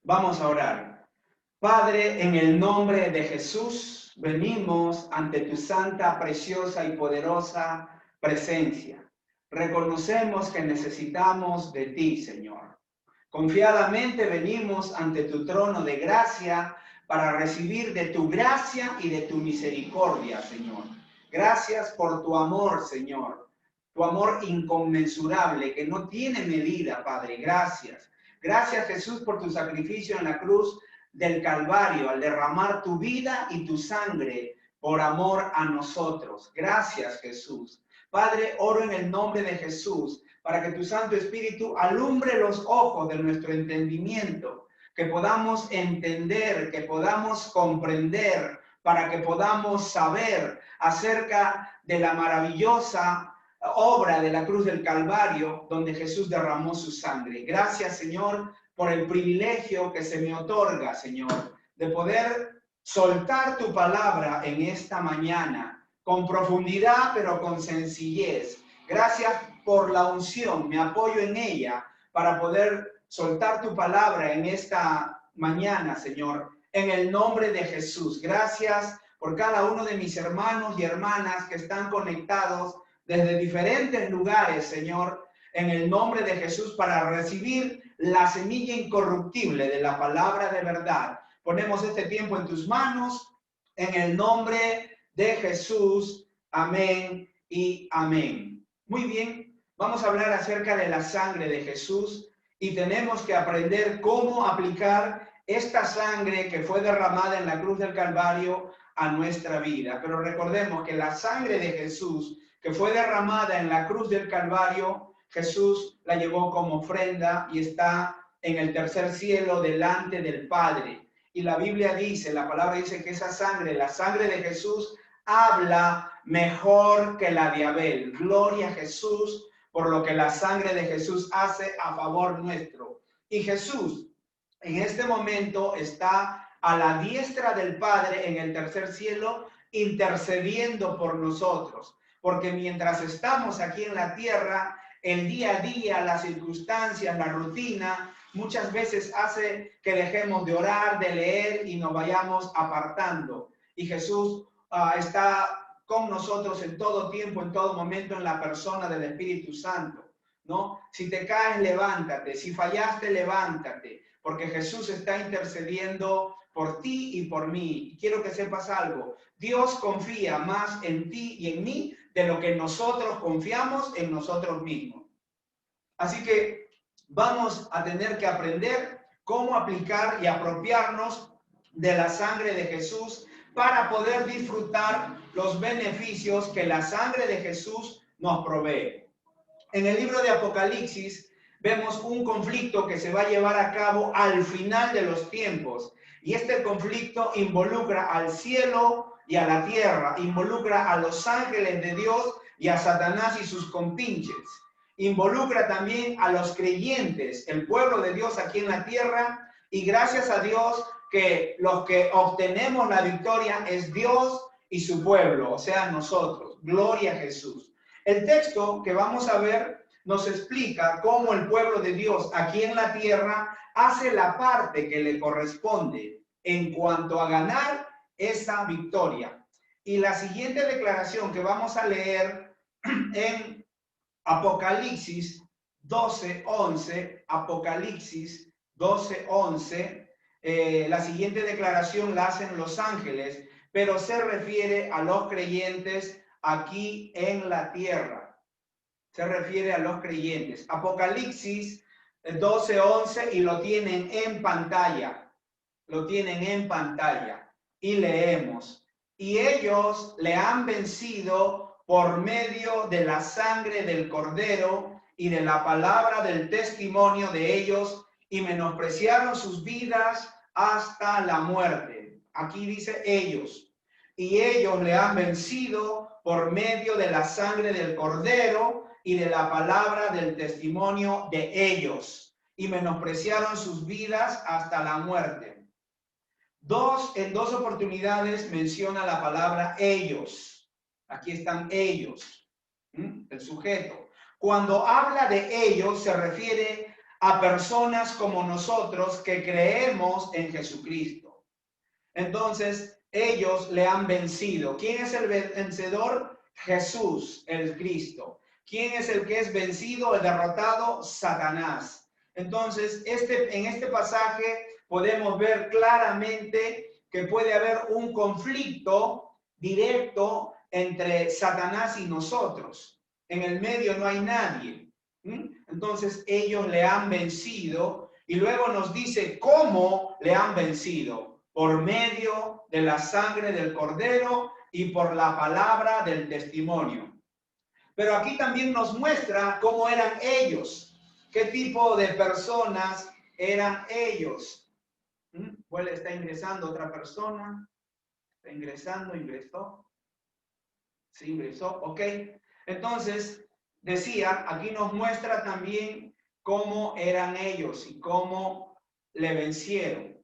Vamos a orar. Padre, en el nombre de Jesús, venimos ante tu santa, preciosa y poderosa presencia. Reconocemos que necesitamos de ti, Señor. Confiadamente venimos ante tu trono de gracia para recibir de tu gracia y de tu misericordia, Señor. Gracias por tu amor, Señor. Tu amor inconmensurable que no tiene medida, Padre. Gracias. Gracias, Jesús, por tu sacrificio en la cruz del Calvario, al derramar tu vida y tu sangre por amor a nosotros. Gracias, Jesús. Padre, oro en el nombre de Jesús para que tu Santo Espíritu alumbre los ojos de nuestro entendimiento, que podamos entender, que podamos comprender, para que podamos saber acerca de la maravillosa obra de la cruz del Calvario, donde Jesús derramó su sangre. Gracias, Señor, por el privilegio que se me otorga, Señor, de poder soltar tu palabra en esta mañana, con profundidad, pero con sencillez. Gracias por la unción, me apoyo en ella para poder soltar tu palabra en esta mañana, Señor, en el nombre de Jesús. Gracias por cada uno de mis hermanos y hermanas que están conectados desde diferentes lugares, Señor, en el nombre de Jesús, para recibir la semilla incorruptible de la palabra de verdad. Ponemos este tiempo en tus manos, en el nombre de Jesús. Amén y amén. Muy bien, vamos a hablar acerca de la sangre de Jesús y tenemos que aprender cómo aplicar esta sangre que fue derramada en la cruz del Calvario a nuestra vida. Pero recordemos que la sangre de Jesús que fue derramada en la cruz del Calvario, Jesús la llevó como ofrenda y está en el tercer cielo delante del Padre. Y la Biblia dice, la palabra dice que esa sangre, la sangre de Jesús, habla mejor que la de Abel. Gloria a Jesús por lo que la sangre de Jesús hace a favor nuestro. Y Jesús en este momento está a la diestra del Padre en el tercer cielo, intercediendo por nosotros. Porque mientras estamos aquí en la tierra, el día a día, las circunstancias, la rutina, muchas veces hace que dejemos de orar, de leer y nos vayamos apartando. Y Jesús está con nosotros en todo tiempo, en todo momento, en la persona del Espíritu Santo, ¿no? Si te caes, levántate. Si fallaste, levántate. Porque Jesús está intercediendo por ti y por mí. Y quiero que sepas algo. Dios confía más en ti y en mí de lo que nosotros confiamos en nosotros mismos. Así que vamos a tener que aprender cómo aplicar y apropiarnos de la sangre de Jesús para poder disfrutar los beneficios que la sangre de Jesús nos provee. En el libro de Apocalipsis vemos un conflicto que se va a llevar a cabo al final de los tiempos. Y este conflicto involucra al cielo y a la tierra, involucra a los ángeles de Dios y a Satanás y sus compinches. Involucra también a los creyentes, el pueblo de Dios aquí en la tierra, y gracias a Dios que los que obtenemos la victoria es Dios y su pueblo, o sea, nosotros. Gloria a Jesús. El texto que vamos a ver nos explica cómo el pueblo de Dios aquí en la tierra hace la parte que le corresponde en cuanto a ganar esa victoria. Y la siguiente declaración que vamos a leer en Apocalipsis 12:11, Apocalipsis 12:11, la siguiente declaración la hacen los ángeles, pero se refiere a los creyentes aquí en la tierra. Se refiere a los creyentes. Apocalipsis 12:11 y lo tienen en pantalla. Lo tienen en pantalla. Y leemos. Y ellos le han vencido por medio de la sangre del Cordero y de la palabra del testimonio de ellos, y menospreciaron sus vidas hasta la muerte. Aquí dice ellos. Y ellos le han vencido por medio de la sangre del Cordero y de la palabra del testimonio de ellos, y menospreciaron sus vidas hasta la muerte. En dos oportunidades menciona la palabra ellos. Aquí están ellos, el sujeto. Cuando habla de ellos se refiere a personas como nosotros que creemos en Jesucristo. Entonces, ellos le han vencido. ¿Quién es el vencedor? Jesús, el Cristo. ¿Quién es el que es vencido, el derrotado? Satanás. Entonces, en este pasaje podemos ver claramente que puede haber un conflicto directo entre Satanás y nosotros. En el medio no hay nadie. Entonces, ellos le han vencido y luego nos dice cómo le han vencido. Por medio de la sangre del Cordero y por la palabra del testimonio. Pero aquí también nos muestra cómo eran ellos, qué tipo de personas eran ellos. Está ingresando otra persona, está ingresó, sí, ingresó, ok. Entonces, decía, aquí nos muestra también cómo eran ellos y cómo le vencieron.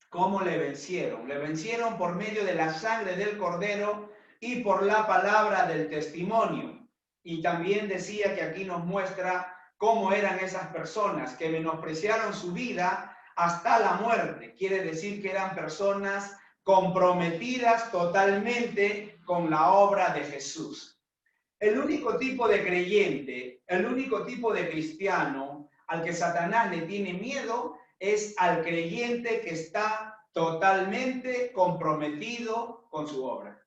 ¿Cómo le vencieron? Le vencieron por medio de la sangre del Cordero y por la palabra del testimonio. Y también decía que aquí nos muestra cómo eran esas personas que menospreciaron su vida hasta la muerte. Quiere decir que eran personas comprometidas totalmente con la obra de Jesús. El único tipo de creyente, el único tipo de cristiano al que Satanás le tiene miedo es al creyente que está totalmente comprometido con su obra,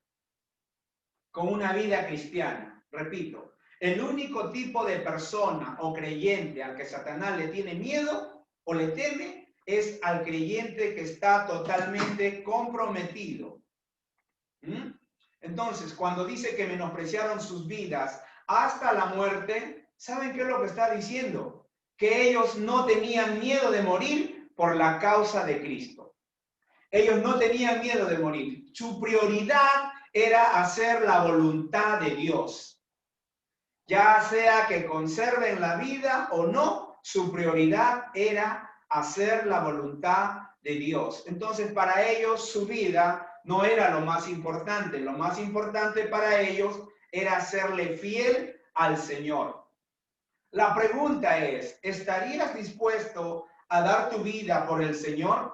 con una vida cristiana. Repito, el único tipo de persona o creyente al que Satanás le tiene miedo o le teme es al creyente que está totalmente comprometido. Entonces, cuando dice que menospreciaron sus vidas hasta la muerte, ¿saben qué es lo que está diciendo? Que ellos no tenían miedo de morir por la causa de Cristo. Ellos no tenían miedo de morir. Su prioridad era hacer la voluntad de Dios. Ya sea que conserven la vida o no, su prioridad era hacer la voluntad de Dios. Entonces, para ellos su vida no era lo más importante. Lo más importante para ellos era serle fiel al Señor. La pregunta es, ¿estarías dispuesto a dar tu vida por el Señor?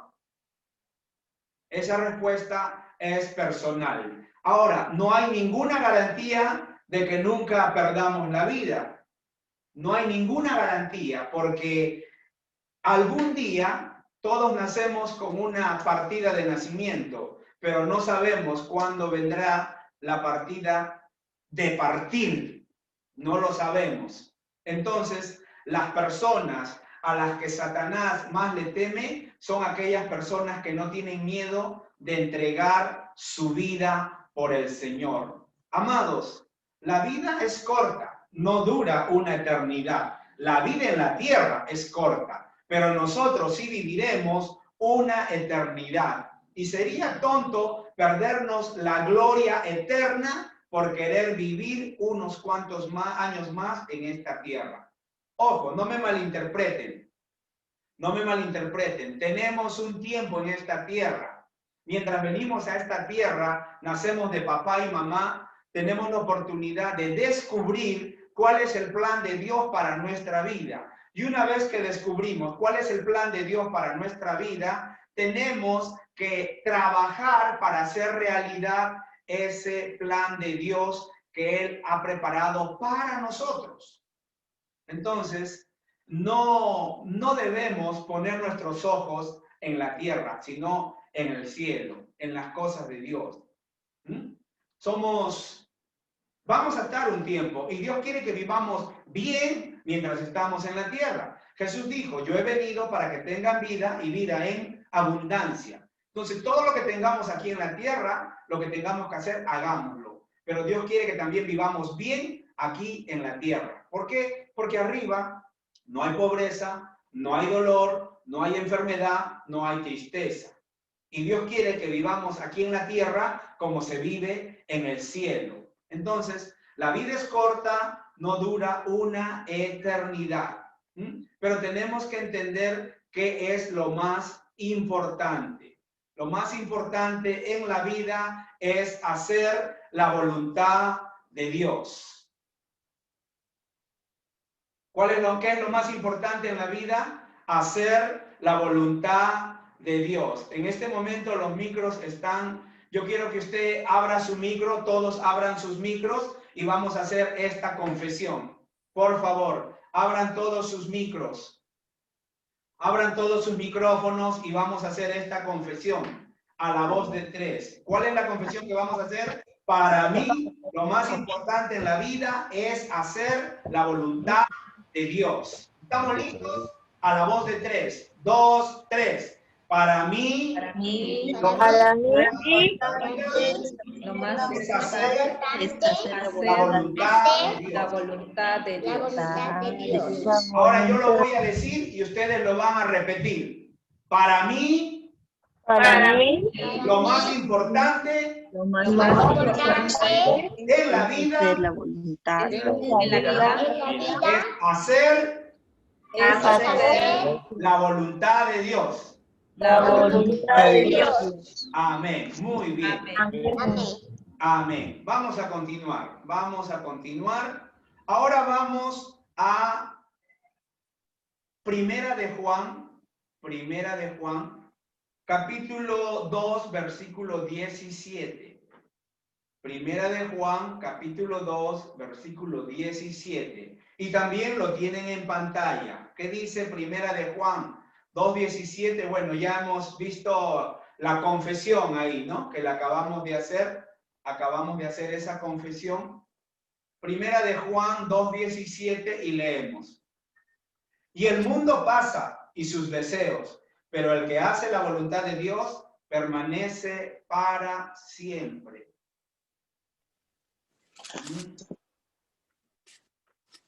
Esa respuesta es personal. Ahora, no hay ninguna garantía de que nunca perdamos la vida. No hay ninguna garantía porque algún día todos nacemos con una partida de nacimiento, pero no sabemos cuándo vendrá la partida de partir. No lo sabemos. Entonces, las personas a las que Satanás más le teme son aquellas personas que no tienen miedo de entregar su vida por el Señor. Amados, la vida es corta, no dura una eternidad. La vida en la tierra es corta, pero nosotros sí viviremos una eternidad. Y sería tonto perdernos la gloria eterna por querer vivir unos cuantos años más en esta tierra. Ojo, no me malinterpreten. No me malinterpreten. Tenemos un tiempo en esta tierra. Mientras venimos a esta tierra, nacemos de papá y mamá, tenemos la oportunidad de descubrir cuál es el plan de Dios para nuestra vida. Y una vez que descubrimos cuál es el plan de Dios para nuestra vida, tenemos que trabajar para hacer realidad ese plan de Dios que Él ha preparado para nosotros. Entonces, no debemos poner nuestros ojos en la tierra, sino en el cielo, en las cosas de Dios. Vamos a estar un tiempo y Dios quiere que vivamos bien mientras estamos en la tierra. Jesús dijo, yo he venido para que tengan vida y vida en abundancia. Entonces, todo lo que tengamos aquí en la tierra, lo que tengamos que hacer, hagámoslo. Pero Dios quiere que también vivamos bien aquí en la tierra. ¿Por qué? Porque arriba no hay pobreza, no hay dolor, no hay enfermedad, no hay tristeza. Y Dios quiere que vivamos aquí en la tierra como se vive en el cielo. Entonces, la vida es corta, no dura una eternidad. Pero tenemos que entender qué es lo más importante. Lo más importante en la vida es hacer la voluntad de Dios. ¿Qué es lo más importante en la vida? Hacer la voluntad de Dios. En este momento los micros están... Yo quiero que usted abra su micro, todos abran sus micros y vamos a hacer esta confesión. Por favor, abran todos sus micros. Abran todos sus micrófonos y vamos a hacer esta confesión a la voz de 3. ¿Cuál es la confesión que vamos a hacer? Para mí, lo más importante en la vida es hacer la voluntad de Dios. ¿Estamos listos? A la voz de 3. 2, 3. Para mí, lo más es hacer la voluntad de Dios. Ahora yo lo voy a decir y ustedes lo van a repetir. Para mí, lo más importante en la vida es hacer la voluntad de Dios. Amén. Muy bien. Amén. Vamos a continuar. Ahora vamos a Primera de Juan, capítulo 2, versículo 17. Primera de Juan, capítulo 2, versículo 17. Y también lo tienen en pantalla. ¿Qué dice Primera de Juan 2:17? Bueno, ya hemos visto la confesión ahí, ¿no? Que la acabamos de hacer. Acabamos de hacer esa confesión. Primera de Juan 2:17 y leemos. Y el mundo pasa y sus deseos, pero el que hace la voluntad de Dios permanece para siempre.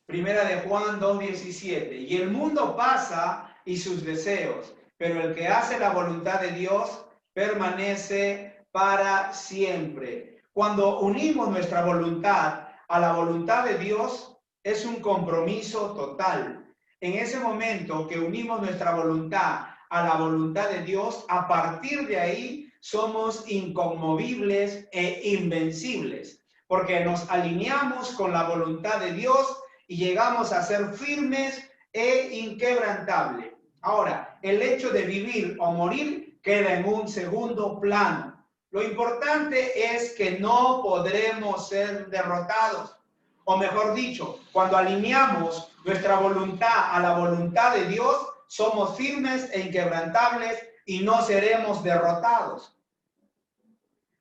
Primera de Juan 2:17. Y el mundo pasa y sus deseos, pero el que hace la voluntad de Dios permanece para siempre. Cuando unimos nuestra voluntad a la voluntad de Dios, es un compromiso total. En ese momento que unimos nuestra voluntad a la voluntad de Dios, a partir de ahí somos inconmovibles e invencibles, porque nos alineamos con la voluntad de Dios y llegamos a ser firmes e inquebrantables. Ahora, el hecho de vivir o morir queda en un segundo plano. Lo importante es que no podremos ser derrotados. O mejor dicho, cuando alineamos nuestra voluntad a la voluntad de Dios, somos firmes e inquebrantables y no seremos derrotados.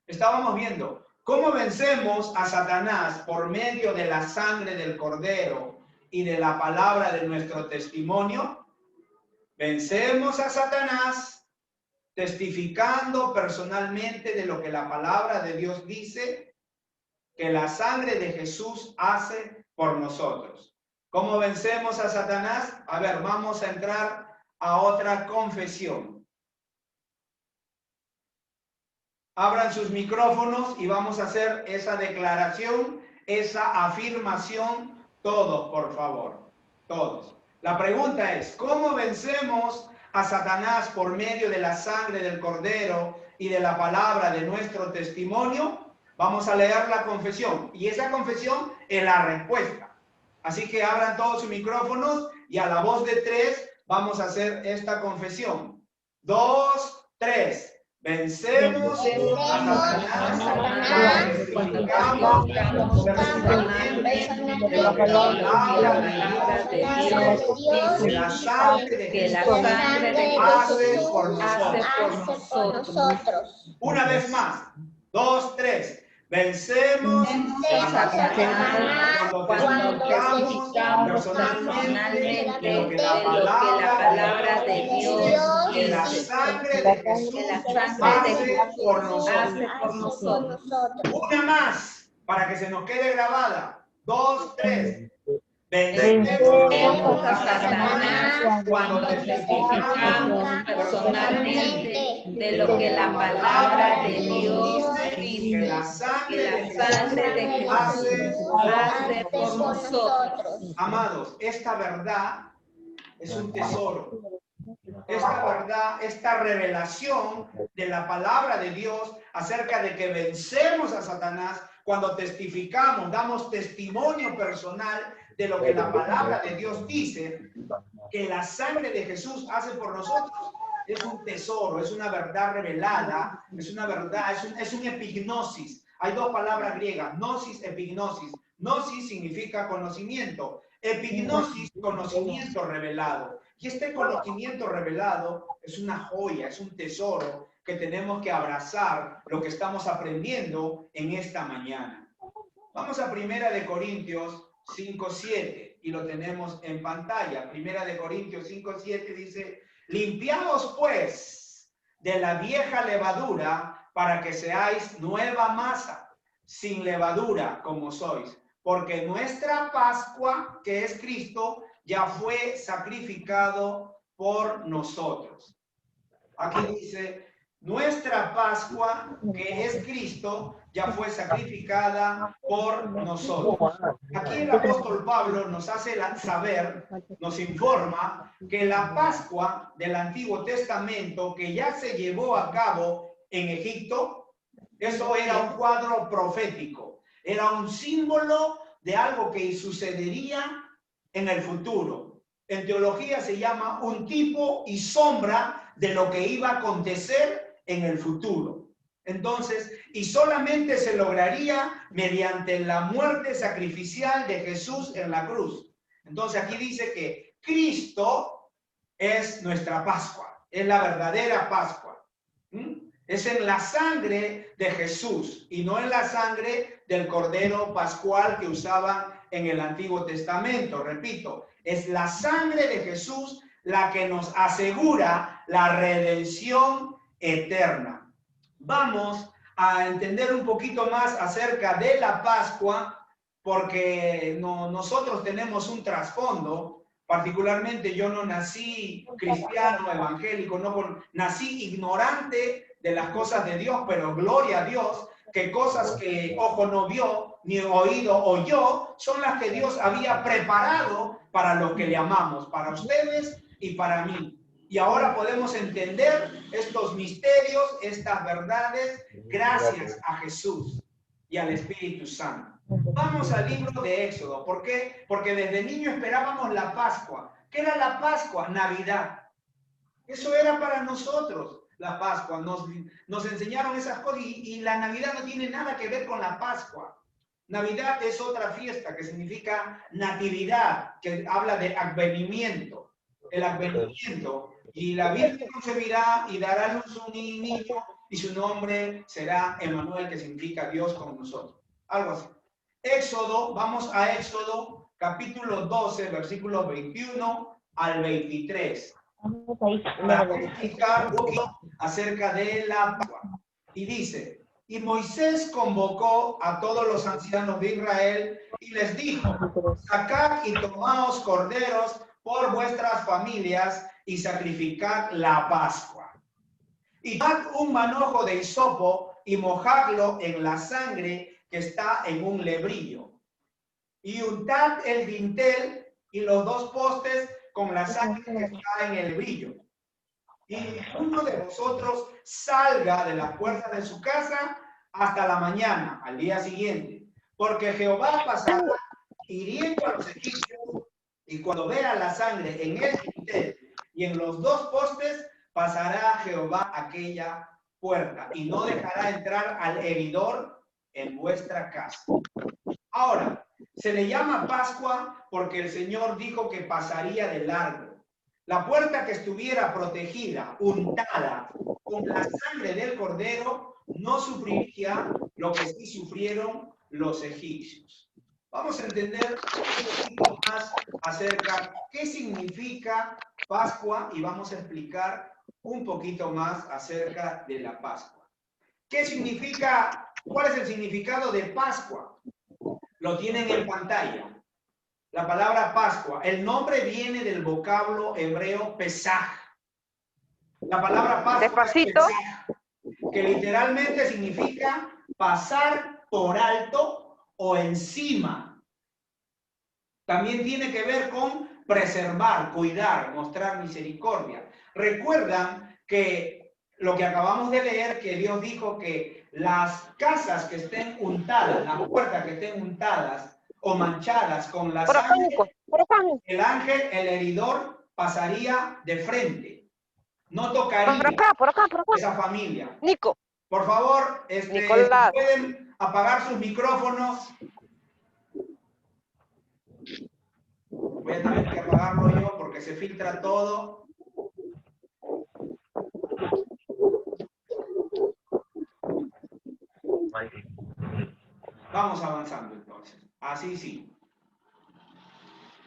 Estábamos viendo cómo vencemos a Satanás por medio de la sangre del Cordero y de la palabra de nuestro testimonio. Vencemos a Satanás testificando personalmente de lo que la palabra de Dios dice que la sangre de Jesús hace por nosotros. ¿Cómo vencemos a Satanás? A ver, vamos a entrar a otra confesión. Abran sus micrófonos y vamos a hacer esa declaración, esa afirmación, todos, por favor, todos. La pregunta es, ¿cómo vencemos a Satanás por medio de la sangre del Cordero y de la palabra de nuestro testimonio? Vamos a leer la confesión y esa confesión es la respuesta. Así que abran todos sus micrófonos y a la voz de 3 vamos a hacer esta confesión. 2, 3. Vencemos a Satanás cuando testificamos personalmente de la palabra de Dios, que la sangre de Jesús hace por nosotros. Una vez más. 2, 3. Vencemos a Satanás cuando testificamos personalmente de lo que la palabra de Dios, que la sangre de Jesús hace por nosotros. Una más, para que se nos quede grabada. 2, 3. Vencemos a Satanás cuando testificamos personalmente de lo que la palabra de Dios dice, que la sangre de Jesús hace por nosotros. Amados, esta verdad es un tesoro. Esta verdad, esta revelación de la palabra de Dios acerca de que vencemos a Satanás cuando testificamos, damos testimonio personal de lo que la palabra de Dios dice, que la sangre de Jesús hace por nosotros, es un tesoro, es una verdad revelada, es una verdad, es un epignosis. Hay dos palabras griegas, gnosis, epignosis. Gnosis significa conocimiento, epignosis, conocimiento revelado. Y este conocimiento revelado es una joya, es un tesoro que tenemos que abrazar, lo que estamos aprendiendo en esta mañana. Vamos a 1 Corintios 5:7 y lo tenemos en pantalla. 1 Corintios 5:7 dice: limpiaos pues de la vieja levadura para que seáis nueva masa, sin levadura como sois, porque nuestra Pascua, que es Cristo, ya fue sacrificado por nosotros. Aquí dice: nuestra Pascua, que es Cristo, ya fue sacrificada por nosotros. Aquí el apóstol Pablo nos hace saber, nos informa que la Pascua del Antiguo Testamento, que ya se llevó a cabo en Egipto, eso era un cuadro profético, era un símbolo de algo que sucedería en el futuro. En teología se llama un tipo y sombra de lo que iba a acontecer en el futuro. Entonces, y solamente se lograría mediante la muerte sacrificial de Jesús en la cruz. Entonces aquí dice que Cristo es nuestra Pascua, es la verdadera Pascua. Es en la sangre de Jesús y no en la sangre del Cordero Pascual que usaban en el Antiguo Testamento. Repito, es la sangre de Jesús la que nos asegura la redención eterna. Vamos a entender un poquito más acerca de la Pascua, porque nosotros tenemos un trasfondo. Particularmente yo no nací cristiano, evangélico, nací ignorante de las cosas de Dios, pero gloria a Dios, que cosas que ojo no vio, ni oído oyó, son las que Dios había preparado para los que le amamos, para ustedes y para mí. Y ahora podemos entender estos misterios, estas verdades, gracias a Jesús y al Espíritu Santo. Vamos al libro de Éxodo. ¿Por qué? Porque desde niño esperábamos la Pascua. ¿Qué era la Pascua? Navidad. Eso era para nosotros la Pascua. Nos enseñaron esas cosas y la Navidad no tiene nada que ver con la Pascua. Navidad es otra fiesta que significa natividad, que habla de advenimiento. El advenimiento. Y la Virgen concebirá y dará a luz un niño y su nombre será Emmanuel, que significa Dios con nosotros. Algo así. Éxodo, vamos a Éxodo, capítulo 12, versículos 21 al 23. Para explicar un poquito acerca de la Pascua. Y dice: y Moisés convocó a todos los ancianos de Israel y les dijo: sacad y tomaos corderos por vuestras familias y sacrificad la Pascua. Y tomad un manojo de hisopo y mojadlo en la sangre que está en un lebrillo. Y untad el dintel y los dos postes con la sangre que está en el lebrillo. Y ninguno de vosotros salga de las puertas de su casa hasta la mañana, al día siguiente, porque Jehová pasará hiriendo a los egipcios, y cuando vea la sangre en el dintel y en los dos postes, pasará Jehová aquella puerta y no dejará entrar al heridor en vuestra casa. Ahora, se le llama Pascua porque el Señor dijo que pasaría de largo. La puerta que estuviera protegida, untada con la sangre del cordero, no sufriría lo que sí sufrieron los egipcios. Vamos a entender un poquito más acerca de qué significa Pascua y vamos a explicar un poquito más acerca de la Pascua. ¿Qué significa? ¿Cuál es el significado de Pascua? Lo tienen en pantalla. La palabra Pascua, el nombre viene del vocablo hebreo Pesaj. La palabra Pascua es Pesaj, que literalmente significa pasar por alto o encima. También tiene que ver con preservar, cuidar, mostrar misericordia. Recuerdan que lo que acabamos de leer, que Dios dijo que las casas que estén untadas, las puertas que estén untadas, o manchadas con la Por acá, Nico. sangre, Por acá, Nico. el ángel, el heridor, pasaría de frente. No Por tocaría acá, por acá, por acá. esa familia. Nico. Por favor, si Nicolás. pueden apagar sus micrófonos. Voy a tener que apagarlo yo porque se filtra todo. Vamos avanzando entonces. Así sí.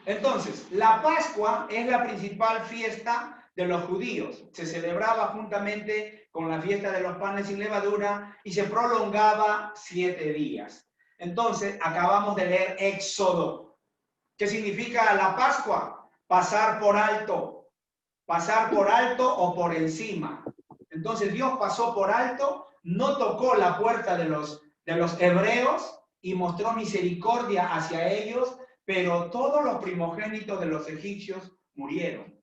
Entonces, la Pascua es la principal fiesta de los judíos. Se celebraba juntamente con la fiesta de los panes sin levadura y se prolongaba 7 días. Entonces, acabamos de leer Éxodo. ¿Qué significa la Pascua? Pasar por alto o por encima. Entonces Dios pasó por alto, no tocó la puerta de los hebreos y mostró misericordia hacia ellos, pero todos los primogénitos de los egipcios murieron.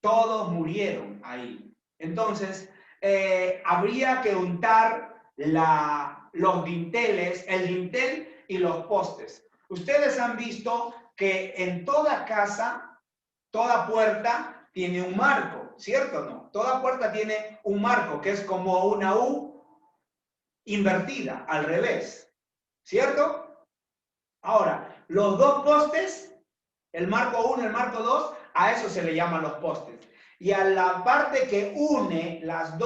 Todos murieron ahí. Entonces, habría que untar los dinteles, el dintel y los postes. Ustedes han visto que en toda casa, toda puerta tiene un marco, ¿cierto o no? Toda puerta tiene un marco que es como una U invertida, al revés, ¿cierto? Ahora, los dos postes, el marco 1, el marco 2, a eso se le llaman los postes. Y a la parte que une los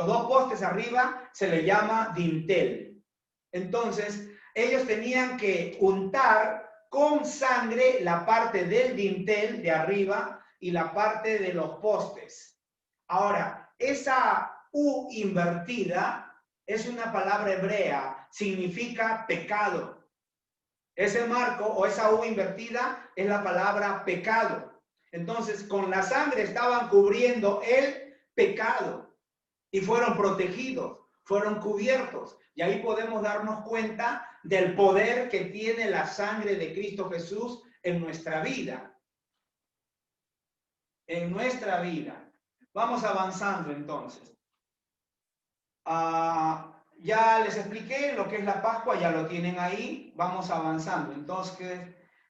dos postes arriba, se le llama dintel. Entonces, ellos tenían que untar con sangre la parte del dintel de arriba y la parte de los postes. Ahora, esa U invertida es una palabra hebrea, significa pecado. Ese marco o esa U invertida es la palabra pecado. Entonces, con la sangre estaban cubriendo el pecado y fueron protegidos, fueron cubiertos. Y ahí podemos darnos cuenta del poder que tiene la sangre de Cristo Jesús en nuestra vida. En nuestra vida. Vamos avanzando entonces. Ya les expliqué lo que es la Pascua, ya lo tienen ahí. Vamos avanzando. Entonces,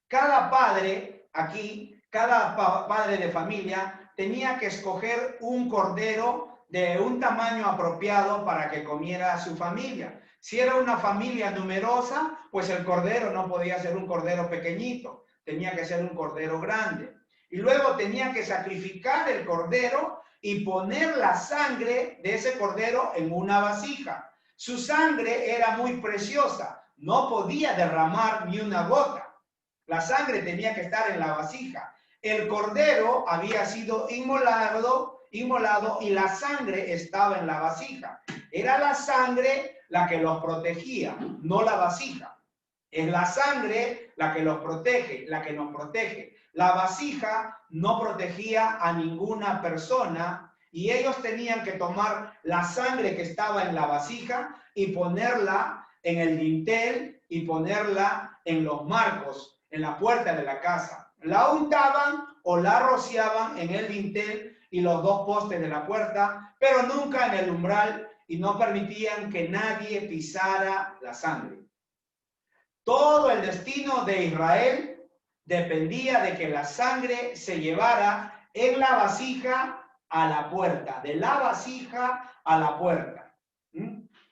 cada padre aquí, cada padre de familia tenía que escoger un cordero de un tamaño apropiado para que comiera su familia. Si era una familia numerosa, pues el cordero no podía ser un cordero pequeñito, tenía que ser un cordero grande. Y luego tenía que sacrificar el cordero y poner la sangre de ese cordero en una vasija. Su sangre era muy preciosa, no podía derramar ni una gota. La sangre tenía que estar en la vasija. El cordero había sido inmolado y la sangre estaba en la vasija. Era la sangre la que los protegía, no la vasija. Es la sangre la que los protege, la que nos protege. La vasija no protegía a ninguna persona y ellos tenían que tomar la sangre que estaba en la vasija y ponerla en el dintel y ponerla en los marcos, en la puerta de la casa. La untaban o la rociaban en el dintel y los dos postes de la puerta, pero nunca en el umbral y no permitían que nadie pisara la sangre. Todo el destino de Israel dependía de que la sangre se llevara en la vasija a la puerta, de la vasija a la puerta.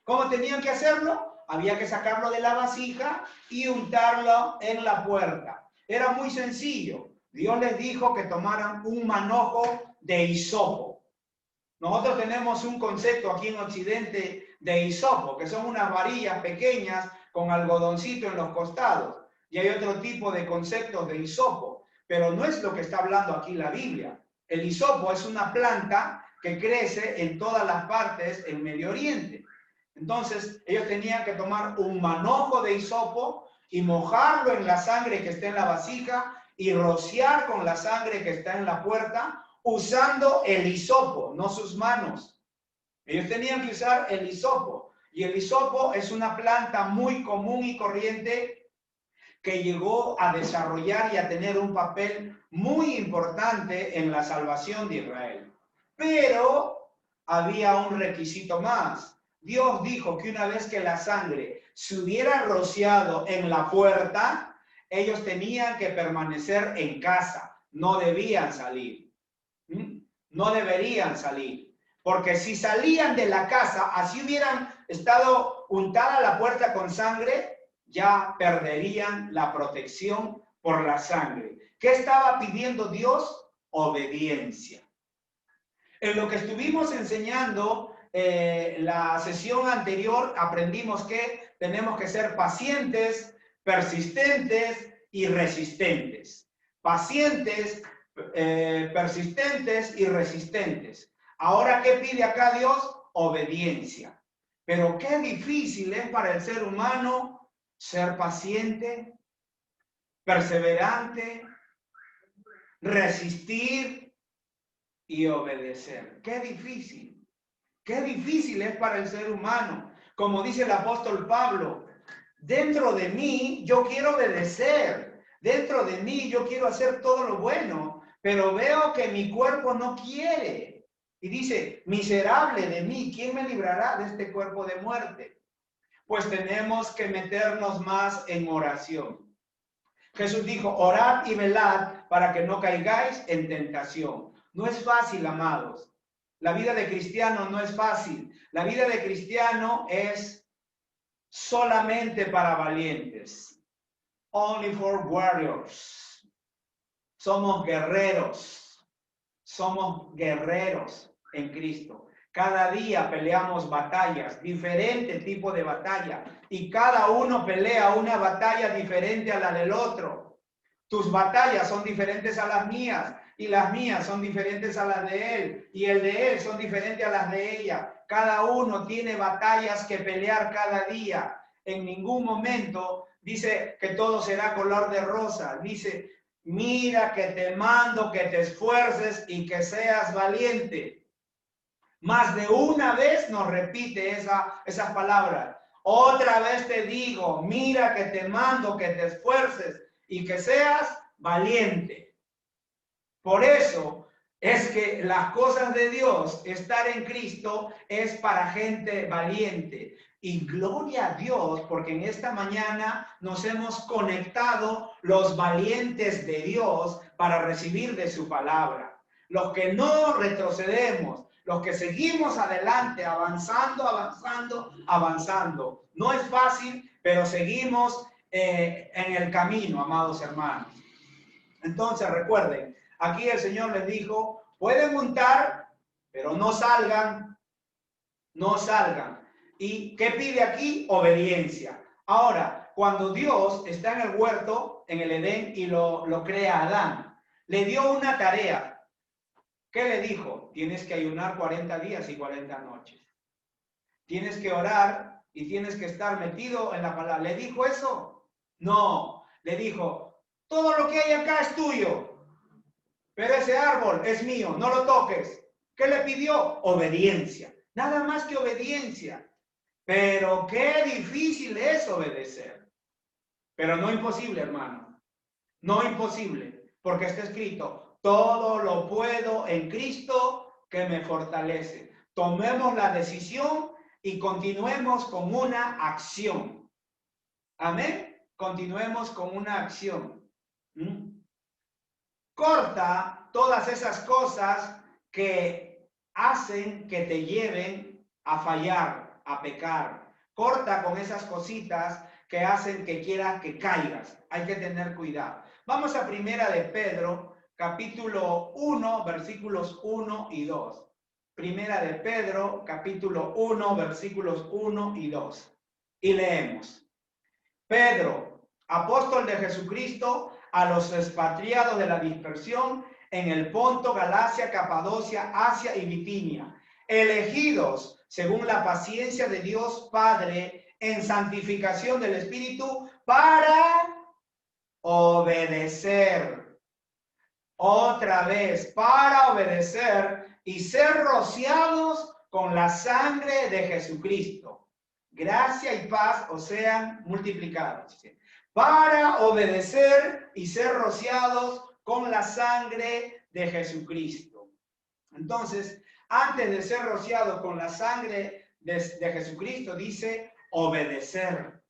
¿Cómo tenían que hacerlo? Había que sacarlo de la vasija y untarlo en la puerta. Era muy sencillo. Dios les dijo que tomaran un manojo de hisopo. Nosotros tenemos un concepto aquí en Occidente de hisopo, que son unas varillas pequeñas con algodoncito en los costados. Y hay otro tipo de conceptos de hisopo, pero no es lo que está hablando aquí la Biblia. El hisopo es una planta que crece en todas las partes del Medio Oriente. Entonces, ellos tenían que tomar un manojo de hisopo y mojarlo en la sangre que está en la vasija y rociar con la sangre que está en la puerta usando el hisopo, no sus manos. Ellos tenían que usar el hisopo. Y el hisopo es una planta muy común y corriente que llegó a desarrollar y a tener un papel muy importante en la salvación de Israel. Pero había un requisito más. Dios dijo que una vez que la sangre se hubiera rociado en la puerta, ellos tenían que permanecer en casa, no debían salir. No deberían salir, porque si salían de la casa, así hubieran estado untada la puerta con sangre, ya perderían la protección por la sangre. ¿Qué estaba pidiendo Dios? Obediencia. En lo que estuvimos enseñando la sesión anterior, aprendimos que tenemos que ser pacientes, persistentes y resistentes. Pacientes, persistentes y resistentes. Ahora, ¿qué pide acá Dios? Obediencia. Pero qué difícil es para el ser humano ser paciente, perseverante, resistir y obedecer. Qué difícil. Qué difícil es para el ser humano. Como dice el apóstol Pablo, dentro de mí yo quiero obedecer. Dentro de mí yo quiero hacer todo lo bueno, pero veo que mi cuerpo no quiere. Y dice, miserable de mí, ¿quién me librará de este cuerpo de muerte? Pues tenemos que meternos más en oración. Jesús dijo, orad y velad para que no caigáis en tentación. No es fácil, amados. La vida de cristiano no es fácil. La vida de cristiano es solamente para valientes. Only for warriors. Somos guerreros. Somos guerreros en Cristo. Cada día peleamos batallas, diferente tipo de batalla. Y cada uno pelea una batalla diferente a la del otro. Tus batallas son diferentes a las mías. Y las mías son diferentes a las de él. Y el de él son diferentes a las de ella. Cada uno tiene batallas que pelear cada día. En ningún momento dice que todo será color de rosa. Dice, mira que te mando que te esfuerces y que seas valiente. Más de una vez nos repite esas palabras. Otra vez te digo, mira que te mando que te esfuerces y que seas valiente. Por eso es que las cosas de Dios, estar en Cristo, es para gente valiente. Y gloria a Dios, porque en esta mañana nos hemos conectado los valientes de Dios para recibir de su palabra. Los que no retrocedemos, los que seguimos adelante, avanzando, avanzando, avanzando. No es fácil, pero seguimos en el camino, amados hermanos. Entonces, recuerden, aquí el Señor les dijo, pueden untar, pero no salgan, no salgan. ¿Y qué pide aquí? Obediencia. Ahora, cuando Dios está en el huerto, en el Edén, y lo crea a Adán, le dio una tarea. ¿Qué le dijo? Tienes que ayunar 40 días y 40 noches. Tienes que orar y tienes que estar metido en la palabra. ¿Le dijo eso? No. Le dijo, todo lo que hay acá es tuyo, pero ese árbol es mío, no lo toques. ¿Qué le pidió? Obediencia. Nada más que obediencia. Pero qué difícil es obedecer. Pero no imposible, hermano. No imposible, porque está escrito, todo lo puedo en Cristo que me fortalece. Tomemos la decisión y continuemos con una acción. Amén. Continuemos con una acción. Corta todas esas cosas que hacen que te lleven a fallar, a pecar. Corta con esas cositas que hacen que quieras que caigas. Hay que tener cuidado. Vamos a Primera de Pedro, capítulo 1, versículos 1 y 2. Primera de Pedro, capítulo 1, versículos 1 y 2. Y leemos. Pedro, apóstol de Jesucristo, a los expatriados de la dispersión en el Ponto, Galacia, Capadocia, Asia y Bitinia, elegidos según la paciencia de Dios Padre en santificación del Espíritu para obedecer. Otra vez, para obedecer y ser rociados con la sangre de Jesucristo. Gracia y paz os sean multiplicados. Para obedecer y ser rociados con la sangre de Jesucristo. Entonces, antes de ser rociados con la sangre de Jesucristo, dice obedecer.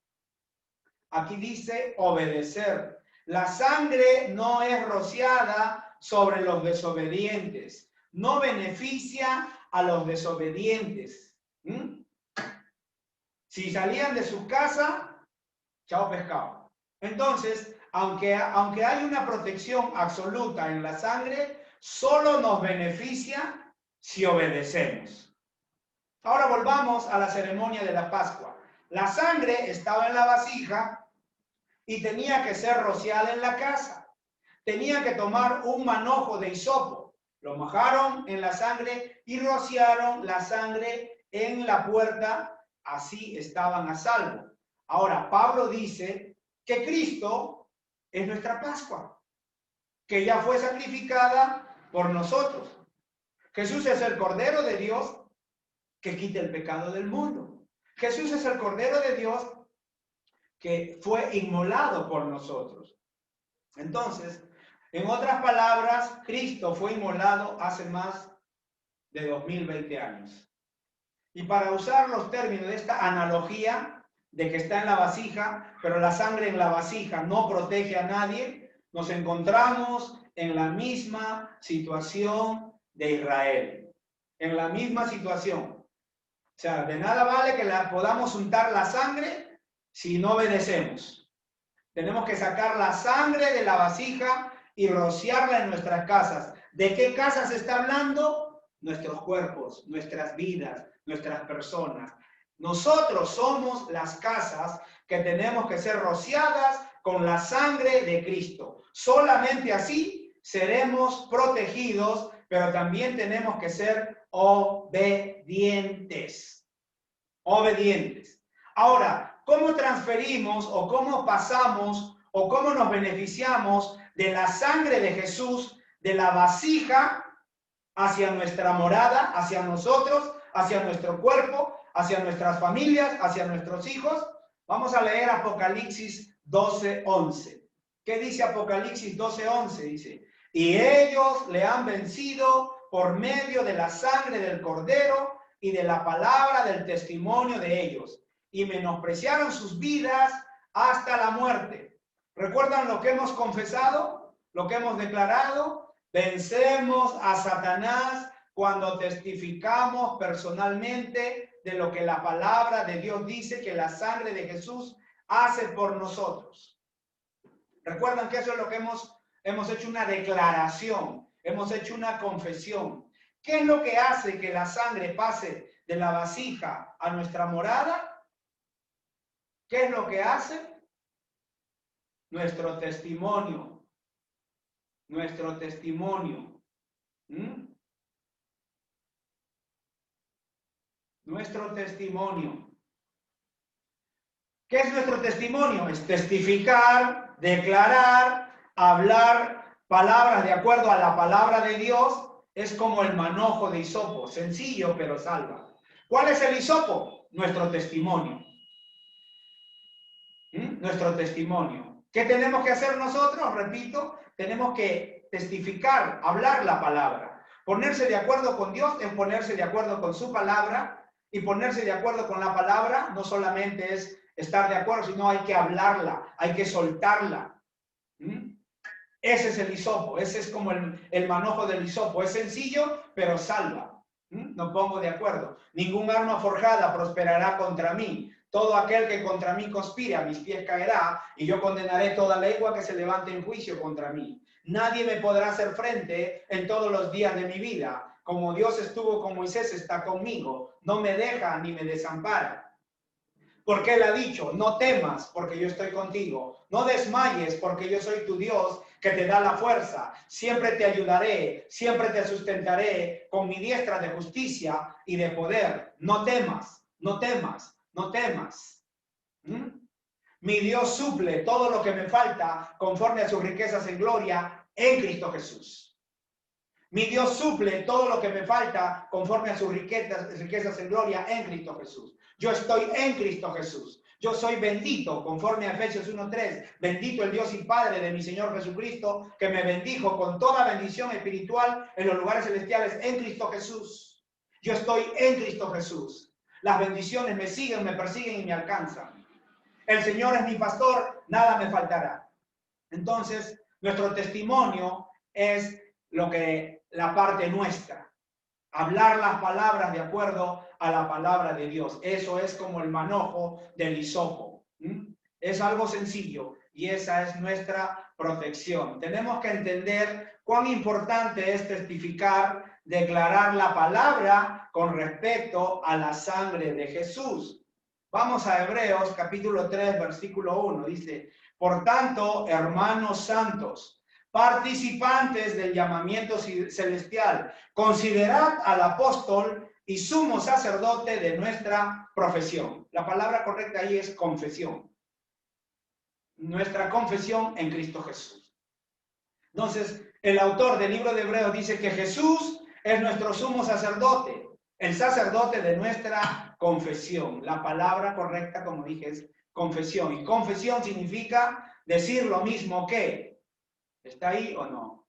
Aquí dice obedecer. La sangre no es rociada sobre los desobedientes. No beneficia a los desobedientes. Si salían de su casa, chao pescado. Entonces, aunque hay una protección absoluta en la sangre, solo nos beneficia si obedecemos. Ahora volvamos a la ceremonia de la Pascua. La sangre estaba en la vasija y tenía que ser rociada en la casa. Tenía que tomar un manojo de hisopo. Lo mojaron en la sangre y rociaron la sangre en la puerta. Así estaban a salvo. Ahora, Pablo dice que Cristo es nuestra Pascua, que ya fue sacrificada por nosotros. Jesús es el Cordero de Dios que quita el pecado del mundo. Jesús es el Cordero de Dios que fue inmolado por nosotros. Entonces, en otras palabras, Cristo fue inmolado hace más de 2020 años. Y para usar los términos de esta analogía de que está en la vasija, pero la sangre en la vasija no protege a nadie, nos encontramos en la misma situación de Israel. En la misma situación. O sea, de nada vale que podamos untar la sangre si no obedecemos. Tenemos que sacar la sangre de la vasija y rociarla en nuestras casas. ¿De qué casas está hablando? Nuestros cuerpos, nuestras vidas, nuestras personas. Nosotros somos las casas que tenemos que ser rociadas con la sangre de Cristo. Solamente así seremos protegidos, pero también tenemos que ser obedientes. Obedientes. Ahora, ¿cómo transferimos o cómo pasamos o cómo nos beneficiamos de la sangre de Jesús, de la vasija, hacia nuestra morada, hacia nosotros, hacia nuestro cuerpo, hacia nuestras familias, hacia nuestros hijos? Vamos a leer Apocalipsis 12:11. ¿Qué dice Apocalipsis 12:11? Dice, y ellos le han vencido por medio de la sangre del Cordero y de la palabra del testimonio de ellos, y menospreciaron sus vidas hasta la muerte. ¿Recuerdan lo que hemos confesado? Lo que hemos declarado. Vencemos a Satanás cuando testificamos personalmente de lo que la palabra de Dios dice que la sangre de Jesús hace por nosotros. ¿Recuerdan que eso es lo que hemos hecho una declaración, hemos hecho una confesión? ¿Qué es lo que hace que la sangre pase de la vasija a nuestra morada? ¿Qué es lo que hace? Nuestro testimonio. Nuestro testimonio. Nuestro testimonio. ¿Qué es nuestro testimonio? Es testificar, declarar, hablar palabras de acuerdo a la palabra de Dios. Es como el manojo de hisopo, sencillo pero salva. ¿Cuál es el hisopo? Nuestro testimonio. Nuestro testimonio. ¿Qué tenemos que hacer nosotros? Repito, tenemos que testificar, hablar la palabra. Ponerse de acuerdo con Dios es ponerse de acuerdo con su palabra, y ponerse de acuerdo con la palabra no solamente es estar de acuerdo, sino hay que hablarla, hay que soltarla. Ese es el hisopo, ese es como el manojo del hisopo. Es sencillo, pero salva. No pongo de acuerdo. Ningún arma forjada prosperará contra mí. Todo aquel que contra mí conspira, a mis pies caerá, y yo condenaré toda lengua que se levante en juicio contra mí. Nadie me podrá hacer frente en todos los días de mi vida. Como Dios estuvo con Moisés, está conmigo. No me deja ni me desampara. Porque Él ha dicho, no temas, porque yo estoy contigo. No desmayes, porque yo soy tu Dios, que te da la fuerza. Siempre te ayudaré, siempre te sustentaré con mi diestra de justicia y de poder. No temas, no temas, no temas. Mi Dios suple todo lo que me falta conforme a sus riquezas en gloria en Cristo Jesús. Mi Dios suple todo lo que me falta conforme a sus riquezas en gloria en Cristo Jesús. Yo estoy en Cristo Jesús. Yo soy bendito, conforme a Efesios 1:3. Bendito el Dios y Padre de mi Señor Jesucristo, que me bendijo con toda bendición espiritual en los lugares celestiales en Cristo Jesús. Yo estoy en Cristo Jesús. Las bendiciones me siguen, me persiguen y me alcanzan. el Señor es mi pastor, nada me faltará. Entonces, nuestro testimonio es la parte nuestra. Hablar las palabras de acuerdo a la palabra de Dios. Eso es como el manojo del hisopo. Es algo sencillo y esa es nuestra protección. Tenemos que entender cuán importante es testificar, declarar la palabra con respecto a la sangre de Jesús. Vamos a Hebreos capítulo 3, versículo 1. Dice, por tanto, hermanos santos, participantes del llamamiento celestial, considerad al apóstol y sumo sacerdote de nuestra profesión. La palabra correcta ahí es confesión. Nuestra confesión en Cristo Jesús. Entonces, el autor del libro de Hebreos dice que Jesús es nuestro sumo sacerdote, el sacerdote de nuestra confesión. La palabra correcta, como dije, es confesión. Y confesión significa decir lo mismo que. ¿Está ahí o no?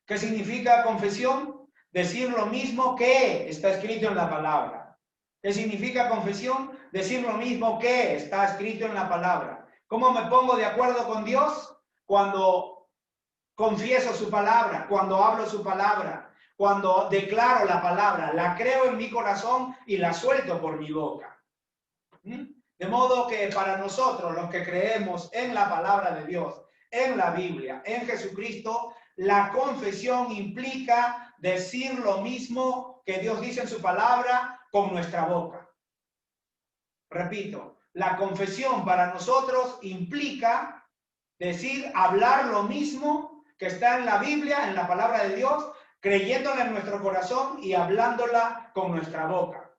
¿Qué significa confesión? Decir lo mismo que está escrito en la palabra. ¿Qué significa confesión? Decir lo mismo que está escrito en la palabra. ¿Cómo me pongo de acuerdo con Dios? Cuando confieso su palabra, cuando hablo su palabra, cuando declaro la palabra, la creo en mi corazón y la suelto por mi boca. De modo que para nosotros, los que creemos en la palabra de Dios, en la Biblia, en Jesucristo, la confesión implica decir lo mismo que Dios dice en su palabra con nuestra boca. Repito, la confesión para nosotros implica decir, hablar lo mismo que está en la Biblia, en la palabra de Dios, creyéndola en nuestro corazón y hablándola con nuestra boca.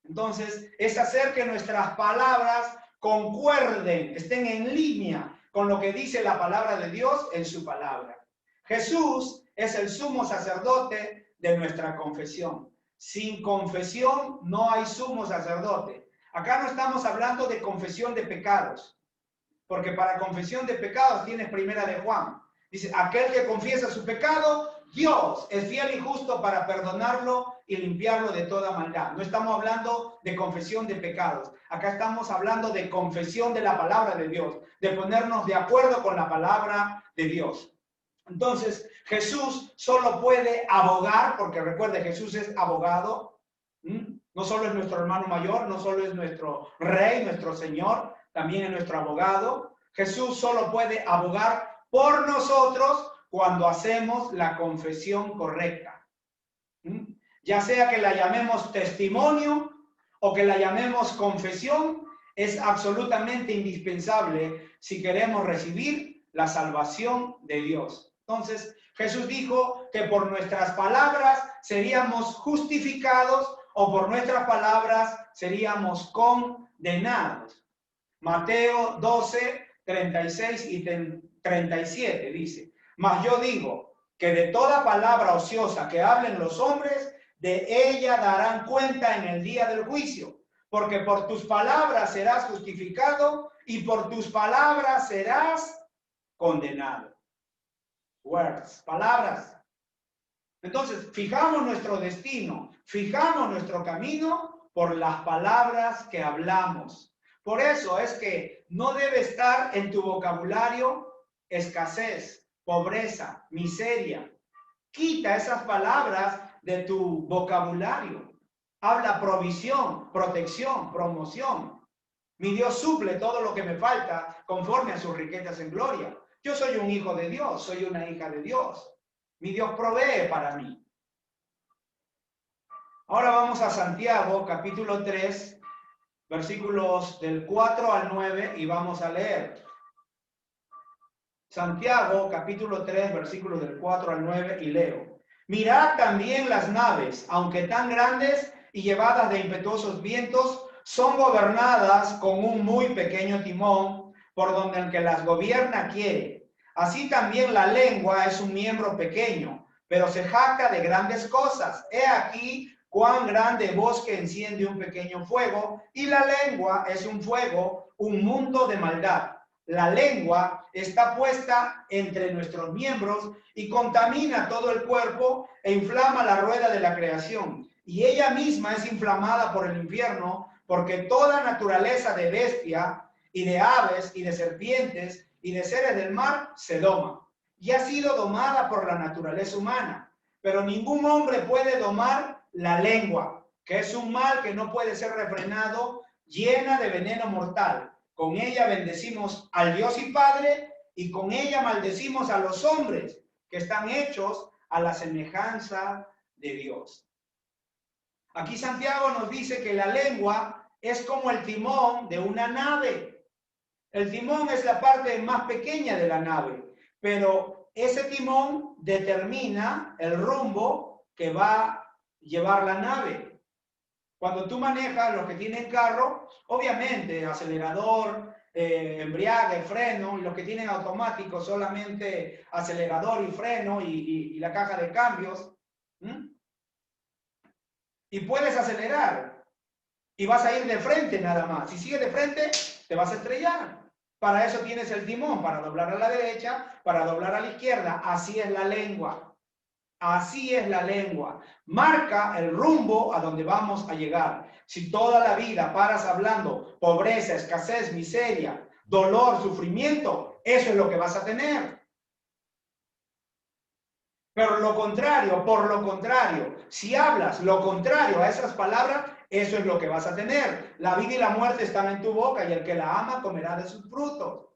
Entonces, es hacer que nuestras palabras concuerden, estén en línea con lo que dice la palabra de Dios en su palabra. Jesús es el sumo sacerdote de nuestra confesión. Sin confesión no hay sumo sacerdote. Acá no estamos hablando de confesión de pecados, porque para confesión de pecados tienes primera de Juan. Dice, aquel que confiesa su pecado, Dios es fiel y justo para perdonarlo y limpiarlo de toda maldad. No estamos hablando de confesión de pecados. Acá estamos hablando de confesión de la palabra de Dios, de ponernos de acuerdo con la palabra de Dios. Entonces, Jesús solo puede abogar, porque recuerde, Jesús es abogado. No solo es nuestro hermano mayor, no solo es nuestro rey, nuestro Señor, también es nuestro abogado. Jesús solo puede abogar por nosotros cuando hacemos la confesión correcta. Ya sea que la llamemos testimonio o que la llamemos confesión, es absolutamente indispensable si queremos recibir la salvación de Dios. Entonces, Jesús dijo que por nuestras palabras seríamos justificados o por nuestras palabras seríamos condenados. Mateo 12, 36 y 37 dice, mas yo digo que de toda palabra ociosa que hablen los hombres, de ella darán cuenta en el día del juicio, porque por tus palabras serás justificado y por tus palabras serás condenado. Words, palabras. Entonces, fijamos nuestro destino, fijamos nuestro camino por las palabras que hablamos. Por eso es que no debe estar en tu vocabulario escasez, pobreza, miseria. Quita esas palabras de tu vocabulario. Habla provisión, protección, promoción. Mi Dios suple todo lo que me falta conforme a sus riquezas en gloria. Yo soy un hijo de Dios, soy una hija de Dios. Mi Dios provee para mí. Ahora vamos a Santiago, capítulo 3, versículos del 4 al 9, y vamos a leer. Santiago, capítulo 3, versículos del 4 al 9, y leo. Mirad también las naves, aunque tan grandes y llevadas de impetuosos vientos, son gobernadas con un muy pequeño timón, por donde el que las gobierna quiere. Así también la lengua es un miembro pequeño, pero se jacta de grandes cosas. He aquí cuán grande bosque enciende un pequeño fuego, y la lengua es un fuego, un mundo de maldad. La lengua está puesta entre nuestros miembros y contamina todo el cuerpo e inflama la rueda de la creación. Y ella misma es inflamada por el infierno, porque toda naturaleza de bestia y de aves, y de serpientes, y de seres del mar, se doma. Y ha sido domada por la naturaleza humana. Pero ningún hombre puede domar la lengua, que es un mal que no puede ser refrenado, llena de veneno mortal. Con ella bendecimos al Dios y Padre, y con ella maldecimos a los hombres, que están hechos a la semejanza de Dios. Aquí Santiago nos dice que la lengua es como el timón de una nave. El timón es la parte más pequeña de la nave, pero ese timón determina el rumbo que va a llevar la nave. Cuando tú manejas, los que tienen carro, obviamente acelerador, embriague, freno, y los que tienen automático solamente acelerador y freno y la caja de cambios. Y puedes acelerar y vas a ir de frente nada más. Si sigues de frente, te vas a estrellar. Para eso tienes el timón, para doblar a la derecha, para doblar a la izquierda. Así es la lengua. Así es la lengua. Marca el rumbo a donde vamos a llegar. Si toda la vida paras hablando pobreza, escasez, miseria, dolor, sufrimiento, eso es lo que vas a tener. Pero lo contrario, por lo contrario, si hablas lo contrario a esas palabras, eso es lo que vas a tener. La vida y la muerte están en tu boca y el que la ama comerá de sus frutos.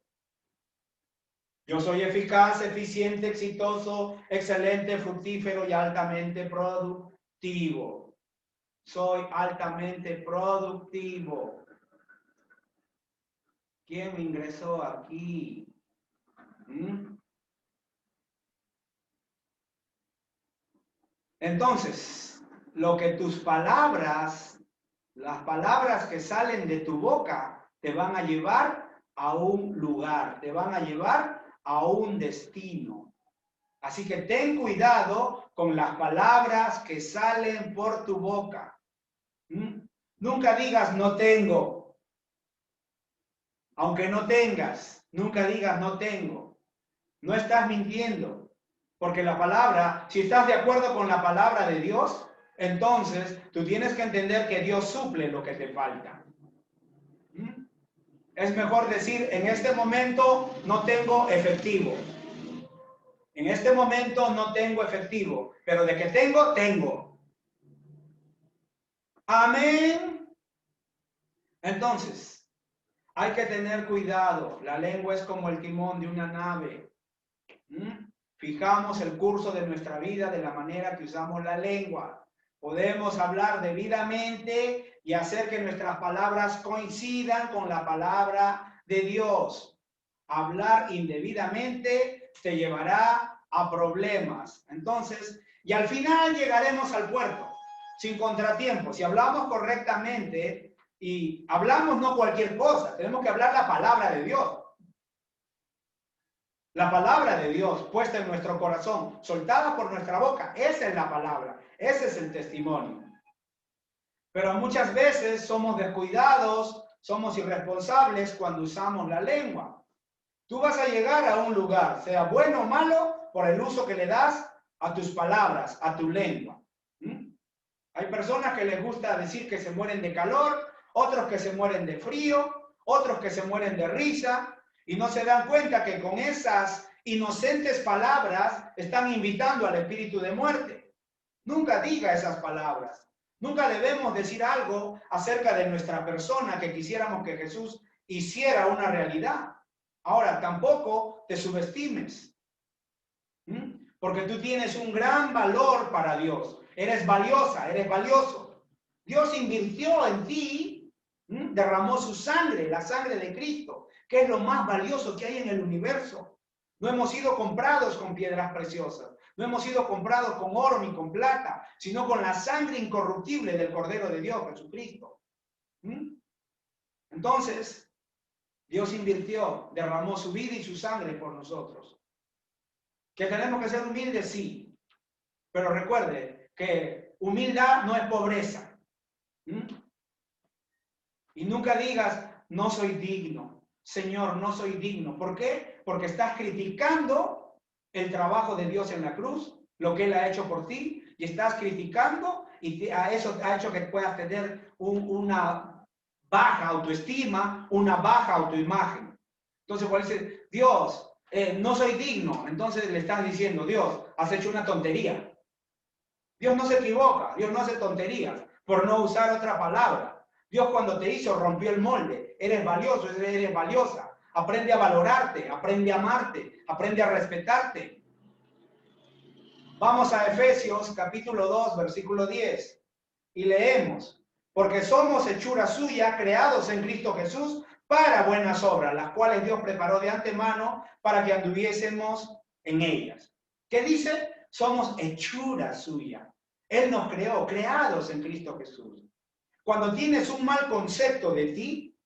Yo soy eficaz, eficiente, exitoso, excelente, fructífero y altamente productivo. Soy altamente productivo. ¿Quién me ingresó aquí? Entonces, lo que tus palabras, las palabras que salen de tu boca, te van a llevar a un lugar, te van a llevar a un destino. Así que ten cuidado con las palabras que salen por tu boca. Nunca digas no tengo. Aunque no tengas, nunca digas no tengo. No estás mintiendo. Porque la palabra, si estás de acuerdo con la palabra de Dios, entonces tú tienes que entender que Dios suple lo que te falta. Es mejor decir, en este momento no tengo efectivo. En este momento no tengo efectivo, pero de que tengo, tengo. Amén. Entonces, hay que tener cuidado. La lengua es como el timón de una nave. Fijamos el curso de nuestra vida de la manera que usamos la lengua. Podemos hablar debidamente y hacer que nuestras palabras coincidan con la palabra de Dios. Hablar indebidamente te llevará a problemas. Entonces, y al final llegaremos al puerto, sin contratiempo. Si hablamos correctamente y hablamos no cualquier cosa, tenemos que hablar la palabra de Dios. La palabra de Dios puesta en nuestro corazón, soltada por nuestra boca, esa es la palabra, ese es el testimonio. Pero muchas veces somos descuidados, somos irresponsables cuando usamos la lengua. Tú vas a llegar a un lugar, sea bueno o malo, por el uso que le das a tus palabras, a tu lengua. Hay personas que les gusta decir que se mueren de calor, otros que se mueren de frío, otros que se mueren de risa, y no se dan cuenta que con esas inocentes palabras están invitando al espíritu de muerte. Nunca diga esas palabras. Nunca debemos decir algo acerca de nuestra persona que quisiéramos que Jesús hiciera una realidad. Ahora, tampoco te subestimes. Porque tú tienes un gran valor para Dios. Eres valiosa, eres valioso. Dios invirtió en ti, derramó su sangre, la sangre de Cristo, que es lo más valioso que hay en el universo. No hemos sido comprados con piedras preciosas, no hemos sido comprados con oro ni con plata, sino con la sangre incorruptible del Cordero de Dios, Jesucristo. Entonces, Dios invirtió, derramó su vida y su sangre por nosotros. ¿Que tenemos que ser humildes? Sí. Pero recuerde que humildad no es pobreza. Y nunca digas, no soy digno. Señor, no soy digno. ¿Por qué? Porque estás criticando el trabajo de Dios en la cruz, lo que Él ha hecho por ti, y estás criticando y a eso ha hecho que puedas tener una baja autoestima, una baja autoimagen. Entonces, cuando dice, Dios, no soy digno, entonces le estás diciendo, Dios, has hecho una tontería. Dios no se equivoca, Dios no hace tonterías, por no usar otra palabra. Dios cuando te hizo rompió el molde, eres valioso, eres valiosa. Aprende a valorarte, aprende a amarte, aprende a respetarte. Vamos a Efesios capítulo 2, versículo 10 y leemos, porque somos hechura suya, creados en Cristo Jesús para buenas obras, las cuales Dios preparó de antemano para que anduviésemos en ellas. ¿Qué dice? Somos hechura suya. Él nos creó, creados en Cristo Jesús. Cuando tienes un mal concepto de ti,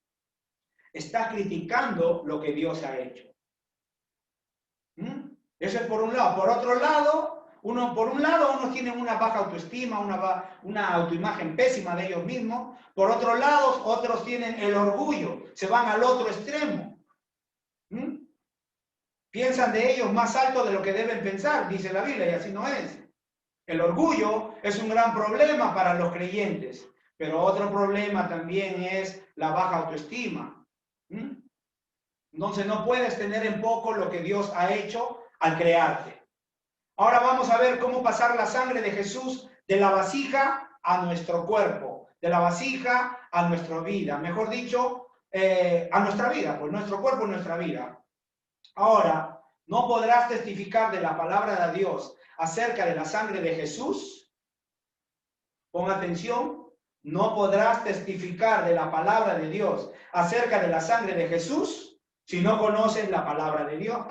estás criticando lo que Dios ha hecho. Eso es por un lado. Por otro lado, unos tienen una baja autoestima, una autoimagen pésima de ellos mismos. Por otro lado, otros tienen el orgullo, se van al otro extremo. Piensan de ellos más alto de lo que deben pensar, dice la Biblia, y así no es. El orgullo es un gran problema para los creyentes, pero otro problema también es la baja autoestima. Entonces no puedes tener en poco lo que Dios ha hecho al crearte. Ahora vamos a ver cómo pasar la sangre de Jesús de la vasija a nuestro cuerpo, de la vasija a nuestra vida, mejor dicho, a nuestra vida, pues nuestro cuerpo es nuestra vida. Ahora, no podrás testificar de la palabra de Dios acerca de la sangre de Jesús. Pon atención, no podrás testificar de la palabra de Dios acerca de la sangre de Jesús si no conoces la palabra de Dios.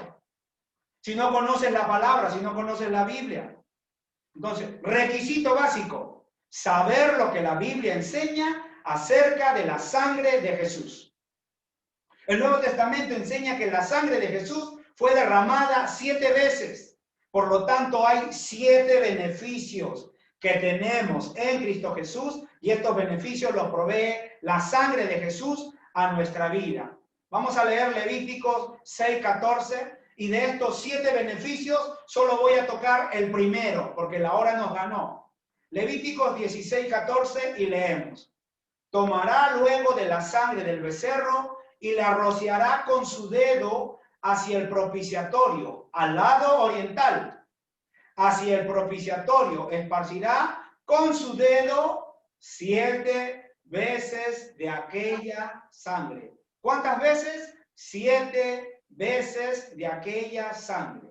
Si no conoces la palabra, si no conoces la Biblia. Entonces, requisito básico, saber lo que la Biblia enseña acerca de la sangre de Jesús. El Nuevo Testamento enseña que la sangre de Jesús fue derramada 7 veces. Por lo tanto, hay 7 beneficios que tenemos en Cristo Jesús y estos beneficios los provee la sangre de Jesús a nuestra vida. Vamos a leer Levíticos 6:14 y de estos 7 beneficios solo voy a tocar el primero porque la hora nos ganó. Levíticos 16:14 y leemos. Tomará luego de la sangre del becerro y la rociará con su dedo hacia el propiciatorio, al lado oriental. Hacia el propiciatorio esparcirá con su dedo 7 veces de aquella sangre. ¿Cuántas veces? 7 veces de aquella sangre.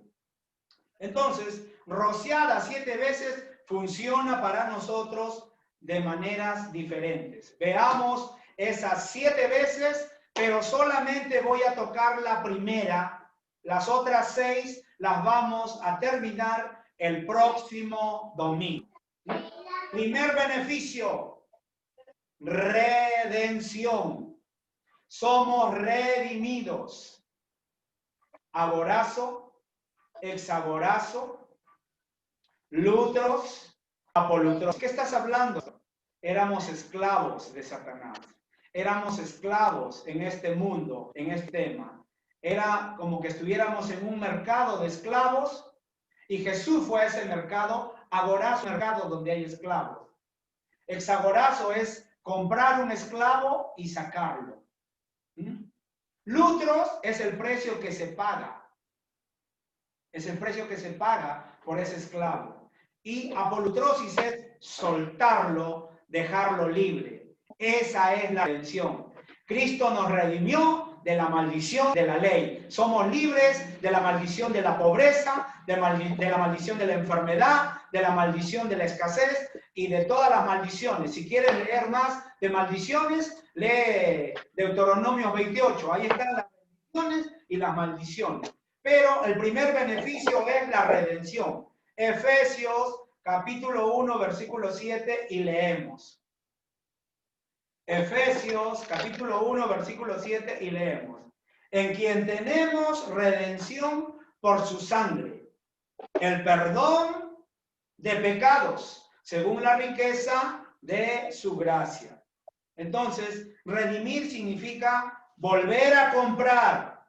Entonces, rociada 7 veces funciona para nosotros de maneras diferentes. Veamos esas 7 veces, pero solamente voy a tocar la primera. Las otras 6 las vamos a terminar el próximo domingo. Primer beneficio, redención. Somos redimidos. Agorazo, exagorazo, lutros, apolutros. ¿Qué estás hablando? Éramos esclavos de Satanás. Éramos esclavos en este mundo, en este tema. Era como que estuviéramos en un mercado de esclavos y Jesús fue a ese mercado, agorazo, mercado donde hay esclavos. Exagorazo es comprar un esclavo y sacarlo. Lutros es el precio que se paga. Es el precio que se paga por ese esclavo. Y apolutrosis es soltarlo, dejarlo libre. Esa es la redención. Cristo nos redimió de la maldición de la ley. Somos libres de la maldición de la pobreza, de la maldición de la enfermedad, de la maldición de la escasez y de todas las maldiciones. Si quieres leer más de maldiciones, lee Deuteronomio 28. Ahí están las bendiciones y las maldiciones. Pero el primer beneficio es la redención. Efesios capítulo 1, versículo 7 y leemos. Efesios capítulo 1, versículo 7 y leemos. En quien tenemos redención por su sangre, el perdón de pecados, según la riqueza de su gracia. Entonces, redimir significa volver a comprar.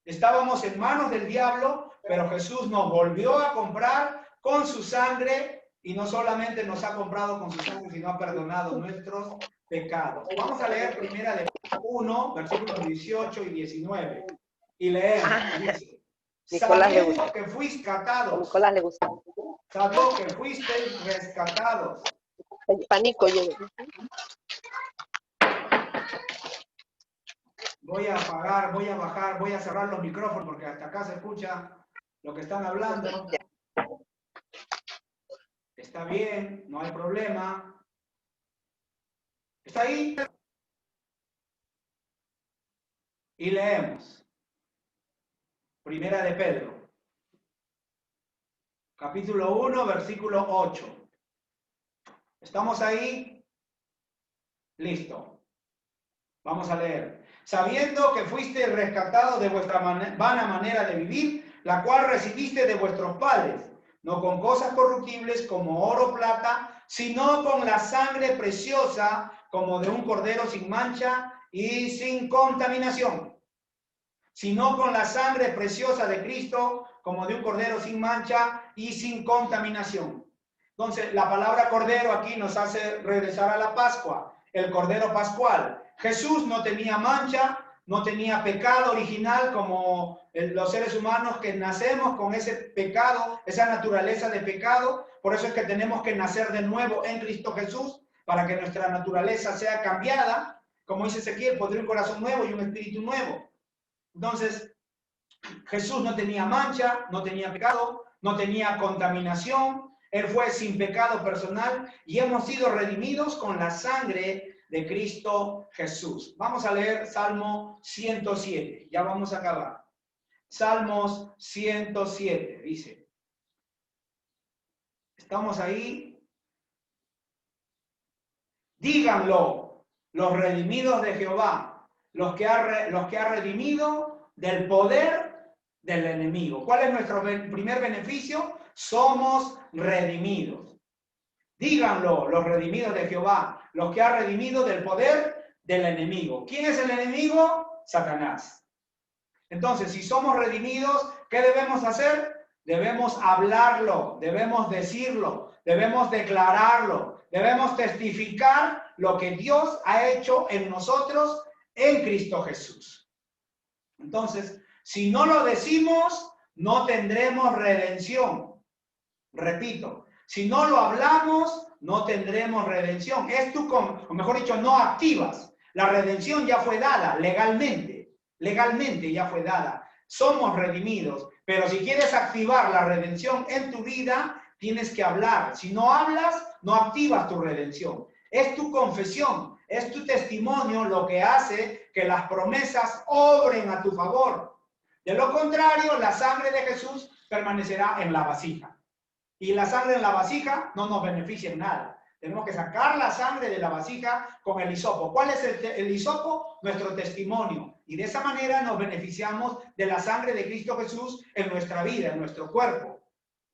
Estábamos en manos del diablo, pero Jesús nos volvió a comprar con su sangre y no solamente nos ha comprado con su sangre, sino ha perdonado nuestros pecado. Vamos a leer primera de 1, versículos 18 y 19. Y leemos, dice, sabiendo que fuisteis rescatados. Nicolás le gusta. Sabiendo que fuisteis rescatados. Panico, yo. Voy a apagar, voy a bajar, voy a cerrar los micrófonos porque hasta acá se escucha lo que están hablando. Está bien, no hay problema. ¿Está ahí? Y leemos. Primera de Pedro. Capítulo 1, versículo 8. ¿Estamos ahí? Listo. Vamos a leer. Sabiendo que fuiste rescatados de vuestra vana manera de vivir, la cual recibiste de vuestros padres, no con cosas corruptibles como oro o plata, sino con la sangre preciosa como de un cordero sin mancha y sin contaminación. Sino con la sangre preciosa de Cristo como de un cordero sin mancha y sin contaminación. Entonces, la palabra cordero aquí nos hace regresar a la Pascua, el cordero pascual. Jesús no tenía mancha, no tenía pecado original como los seres humanos que nacemos con ese pecado, esa naturaleza de pecado. Por eso es que tenemos que nacer de nuevo en Cristo Jesús para que nuestra naturaleza sea cambiada. Como dice Ezequiel, pondré un corazón nuevo y un espíritu nuevo. Entonces, Jesús no tenía mancha, no tenía pecado, no tenía contaminación. Él fue sin pecado personal y hemos sido redimidos con la sangre de Cristo Jesús. Vamos a leer Salmo 107. Ya vamos a acabar. Salmos 107, dice. ¿Estamos ahí? Díganlo, los redimidos de Jehová, los que ha redimido del poder del enemigo. ¿Cuál es nuestro primer beneficio? Somos redimidos. Díganlo, los redimidos de Jehová, los que ha redimido del poder del enemigo. ¿Quién es el enemigo? Satanás. Entonces, si somos redimidos, ¿qué debemos hacer? Debemos hablarlo, debemos decirlo, debemos declararlo, debemos testificar lo que Dios ha hecho en nosotros en Cristo Jesús. Entonces, si no lo decimos, no tendremos redención. Repito, si no lo hablamos, no tendremos redención. O mejor dicho, no activas. La redención ya fue dada legalmente. Legalmente ya fue dada. Somos redimidos. Pero si quieres activar la redención en tu vida, tienes que hablar. Si no hablas, no activas tu redención. Es tu confesión, es tu testimonio lo que hace que las promesas obren a tu favor. De lo contrario, la sangre de Jesús permanecerá en la vasija. Y la sangre en la vasija no nos beneficia en nada. Tenemos que sacar la sangre de la vasija con el hisopo. ¿Cuál es el hisopo? Nuestro testimonio. Y de esa manera nos beneficiamos de la sangre de Cristo Jesús en nuestra vida, en nuestro cuerpo.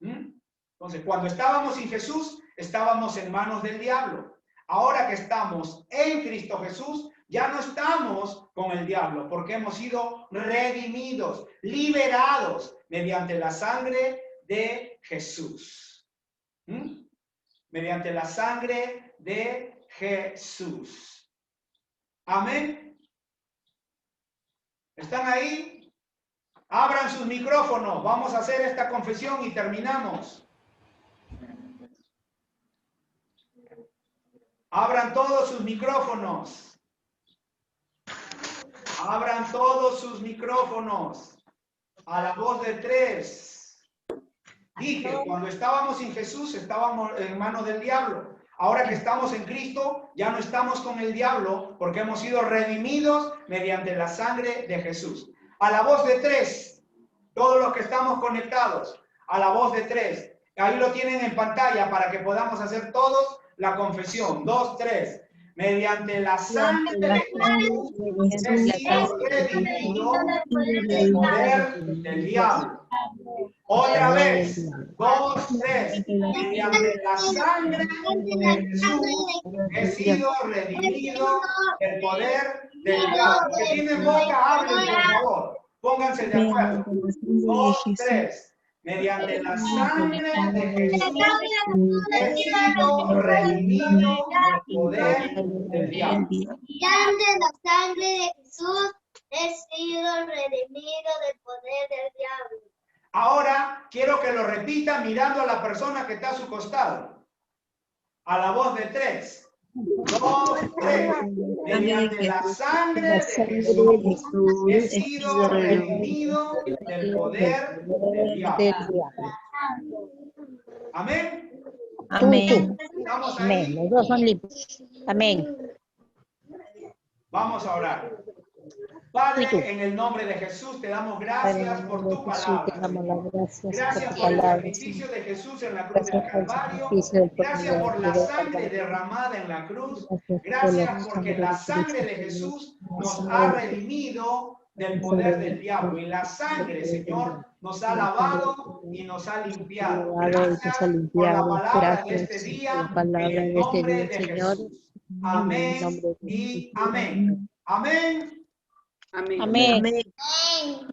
Entonces, cuando estábamos sin Jesús, estábamos en manos del diablo. Ahora que estamos en Cristo Jesús, ya no estamos con el diablo, porque hemos sido redimidos, liberados mediante la sangre de Jesús. Mediante la sangre de Jesús. Amén. ¿Están ahí? Abran sus micrófonos. Vamos a hacer esta confesión y terminamos. Abran todos sus micrófonos. Abran todos sus micrófonos. A la voz de 3. Dije, cuando estábamos sin Jesús, estábamos en manos del diablo. Ahora que estamos en Cristo, ya no estamos con el diablo, porque hemos sido redimidos mediante la sangre de Jesús. A la voz de 3, todos los que estamos conectados, a la voz de 3. Ahí lo tienen en pantalla para que podamos hacer todos la confesión. 2, 3. Mediante la sangre de Jesús, he sido redimido del poder del diablo. Otra vez, 2, 3. Mediante la sangre de Jesús he sido redimido del poder del diablo. Que tienen boca, hablen, por favor. Pónganse de acuerdo. 2, 3. Mediante la sangre de Jesús he sido redimido del poder del diablo. Mediante la sangre de Jesús he sido redimido del poder del diablo. Ahora quiero que lo repita mirando a la persona que está a su costado. A la voz de 3. 2, 3. Mediante la sangre de Jesús he sido redimido del poder del diablo. Amén. Amén. ¿Estamos Amén. ahí? Los dos son limpios. Amén. Vamos a orar. Padre, en el nombre de Jesús te damos gracias por tu palabra. Gracias por el sacrificio de Jesús en la cruz del Calvario. Gracias por la sangre derramada en la cruz. Gracias porque la sangre de Jesús nos ha redimido del poder del diablo. Y la sangre, Señor, nos ha lavado y nos ha limpiado. Gracias por la palabra de este día en el nombre de Jesús. Amén y amén. Amén. Amén. Amén.